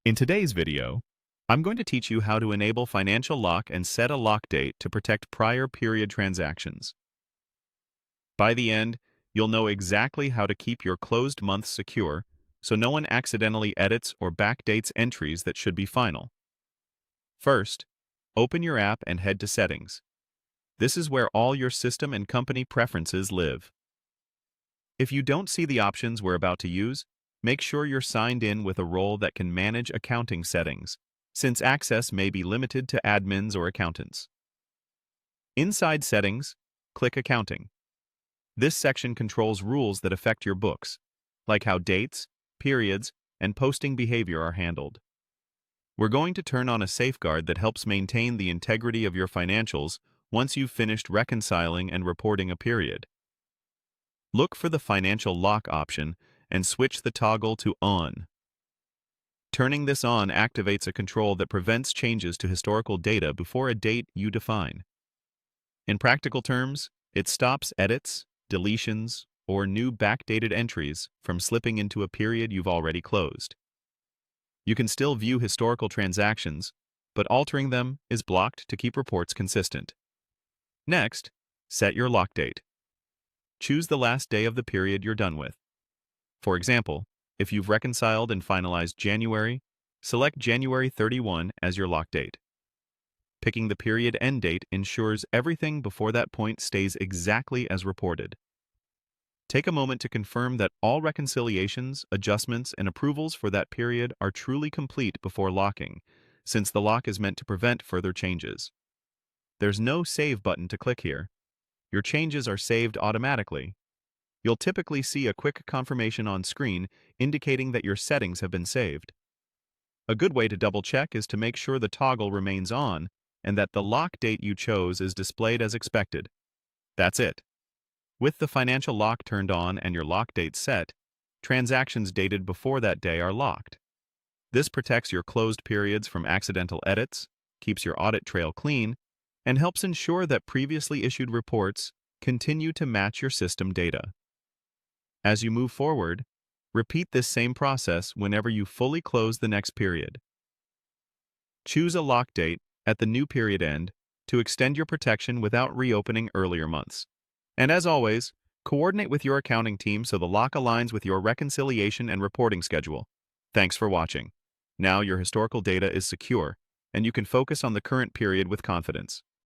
In today's video, I'm going to teach you how to enable financial lock and set a lock date to protect prior period transactions. By the end, you'll know exactly how to keep your closed months secure so no one accidentally edits or backdates entries that should be final. First, open your app and head to Settings. This is where all your system and company preferences live. If you don't see the options we're about to use, make sure you're signed in with a role that can manage accounting settings, since access may be limited to admins or accountants. Inside Settings, click Accounting. This section controls rules that affect your books, like how dates, periods, and posting behavior are handled. We're going to turn on a safeguard that helps maintain the integrity of your financials once you've finished reconciling and reporting a period. Look for the Financial Lock option and switch the toggle to On. Turning this on activates a control that prevents changes to historical data before a date you define. In practical terms, it stops edits, deletions, or new backdated entries from slipping into a period you've already closed. You can still view historical transactions, but altering them is blocked to keep reports consistent. Next, set your lock date. Choose the last day of the period you're done with. For example, if you've reconciled and finalized January, select January 31 as your lock date. Picking the period end date ensures everything before that point stays exactly as reported. Take a moment to confirm that all reconciliations, adjustments, and approvals for that period are truly complete before locking, since the lock is meant to prevent further changes. There's no Save button to click here. Your changes are saved automatically. You'll typically see a quick confirmation on screen indicating that your settings have been saved. A good way to double-check is to make sure the toggle remains on and that the lock date you chose is displayed as expected. That's it. With the financial lock turned on and your lock date set, transactions dated before that day are locked. This protects your closed periods from accidental edits, keeps your audit trail clean, and helps ensure that previously issued reports continue to match your system data. As you move forward, repeat this same process whenever you fully close the next period. Choose a lock date at the new period end to extend your protection without reopening earlier months. And as always, coordinate with your accounting team so the lock aligns with your reconciliation and reporting schedule. Thanks for watching. Now your historical data is secure, and you can focus on the current period with confidence.